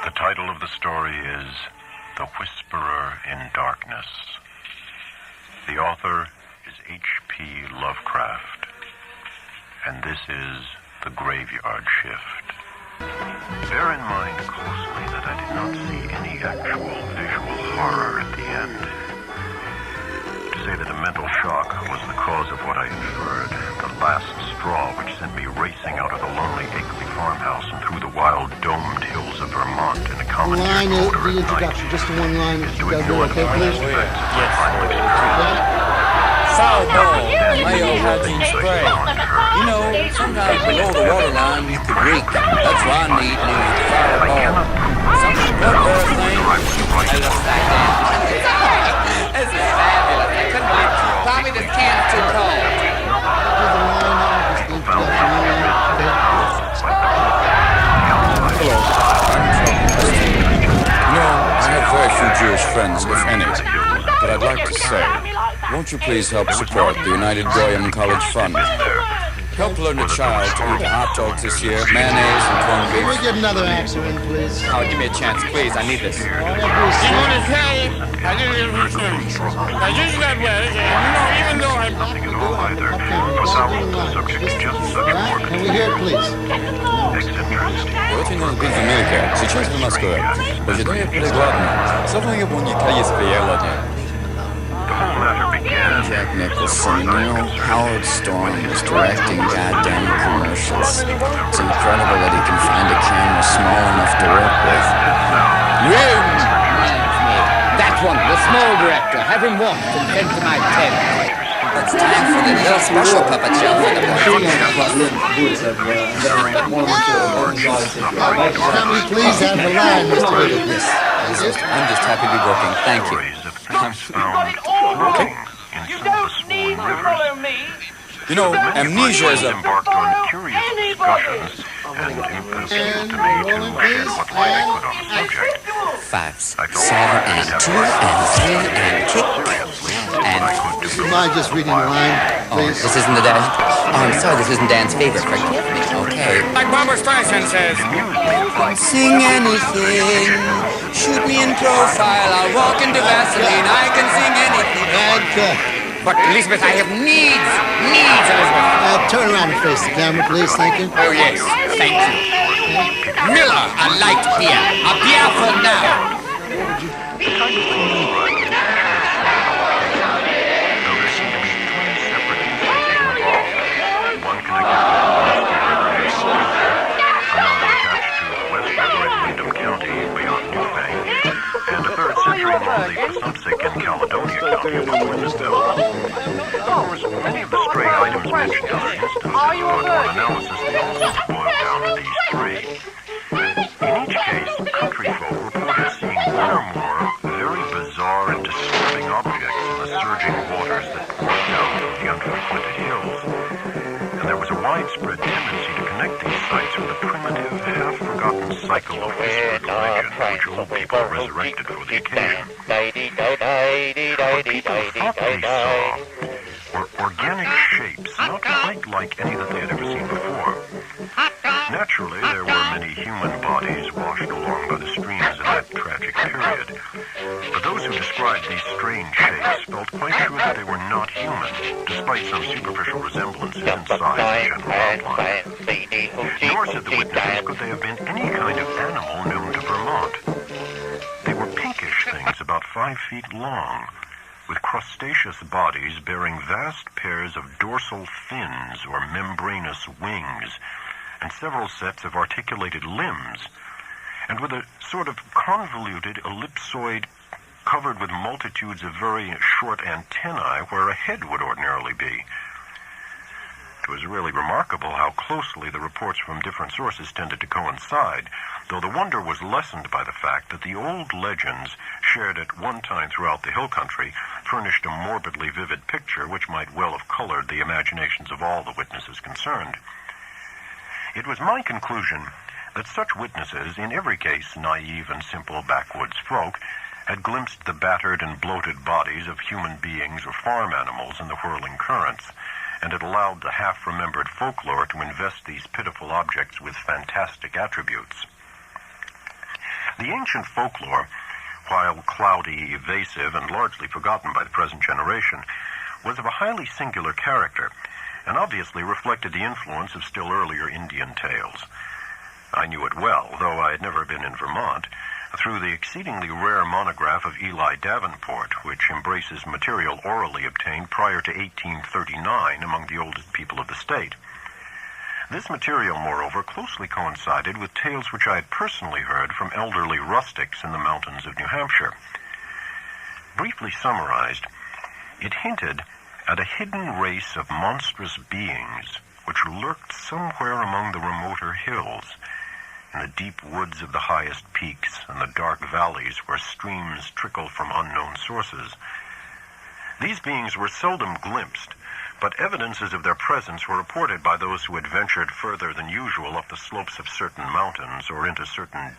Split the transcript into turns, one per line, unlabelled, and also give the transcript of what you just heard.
The title of the story is The Whisperer in Darkness. The author is H.P. Lovecraft, and this is The Graveyard Shift. Bear in mind closely that I did not see any actual visual horror at the end. To say that a mental shock was the cause of what I inferred, the last straw which sent me racing out of the lonely Akeley farmhouse and through the wild domed hills of Vermont in a commandeered motor
the
at
introduction,
night,
just the one line.
is to ignore the first effects of my final experience.
Foul ball, Mayo hygiene spray. You know, sometimes below the waterline you could reek. That's why I need new foul ball. Something good for a thing. I love that damn. This is fabulous. I couldn't believe it. Tommy, this can's too cold.
Hello, I'm Trump. You know, I have very few Jewish friends, if any. But I'd like to say, won't you please help support the United Goyim College Fund? Help learn a child to eat hot dogs this year, mayonnaise and corned
Can we
beef.
get another actor in, please?
Oh, give me a chance, please. I need this.
You want to say, I didn't listen. I just got well, and even though I...
Nothing at all either. Without subject to just such work.
Can we hear it, please?
Очень нас бить Америка. Сейчас у нас скоро. Ожидая перегладно. Something when you tell you спеяло.
The whole matter began.
Jack Nicholson, you know, Howard Storm is directing goddamn commercials. It's incredible that he can find a camera small enough to work with.
That one, the small director. Have him watched and sent to my tent. It's time for the little special puppet show for the boys.
Can we please have the line, Mr. Witness?
I'm just happy to be working. Thank you.
Stories of things found floating in some of the swollen rivers.
You know, amnesia is a...
Embarked on curious discussions and impossible to me to shed what light I could on the subject.
5,
I felt
7, and 2, and 3, and kick.
seriously
And...
what I could
Would
do.
you mind just reading the line,
Oh,
please?
this isn't the Dan. Oh, I'm sorry, this isn't Dan's favorite. Forgive me. Okay.
Like Barbara Streisand says,
Sing anything. Shoot me in profile. I'll walk into Vaseline. I can sing anything.
And cut.
But Elizabeth, I have needs. Needs, Elizabeth.
Turn around and face the camera, please. Thank you.
Oh, yes. Thank you. Miller, a light beer. A beer for now.
In Caledonia County of Winsville. Of course, many of the stray items mentioned in other instances, but on analysis, they also boil down to these three. In each case, country folk reported seeing one or more very bizarre and disturbing objects in the surging waters that poured down from the unfrequented hills. And there was a widespread tendency to connect these sites with a primitive, half-forgotten cycle of whispered legend which old people resurrected for the occasion. What people thought they saw were organic shapes, not quite like any that they had ever seen before. Naturally, there were many human bodies washed along by the streams in that tragic period. But those who described these strange shapes felt quite sure that they were not human, despite some superficial resemblances in size and general outline. Nor, said the witnesses, could they have been any kind of animal known to Vermont. They were pinkish things about 5 feet long, with crustaceous bodies bearing vast pairs of dorsal fins or membranous wings, and several sets of articulated limbs, and with a sort of convoluted ellipsoid covered with multitudes of very short antennae where a head would ordinarily be. It was really remarkable how closely the reports from different sources tended to coincide, though the wonder was lessened by the fact that the old legends shared at one time throughout the hill country furnished a morbidly vivid picture which might well have colored the imaginations of all the witnesses concerned. It was my conclusion that such witnesses, in every case naive and simple backwoods folk, had glimpsed the battered and bloated bodies of human beings or farm animals in the whirling currents, and had allowed the half-remembered folklore to invest these pitiful objects with fantastic attributes. The ancient folklore, while cloudy, evasive, and largely forgotten by the present generation, was of a highly singular character, and obviously reflected the influence of still earlier Indian tales. I knew it well, though I had never been in Vermont, through the exceedingly rare monograph of Eli Davenport, which embraces material orally obtained prior to 1839 among the oldest people of the state. This material, moreover, closely coincided with tales which I had personally heard from elderly rustics in the mountains of New Hampshire. Briefly summarized, it hinted at a hidden race of monstrous beings which lurked somewhere among the remoter hills, in the deep woods of the highest peaks and the dark valleys where streams trickled from unknown sources. These beings were seldom glimpsed, but evidences of their presence were reported by those who had ventured further than usual up the slopes of certain mountains or into certain deep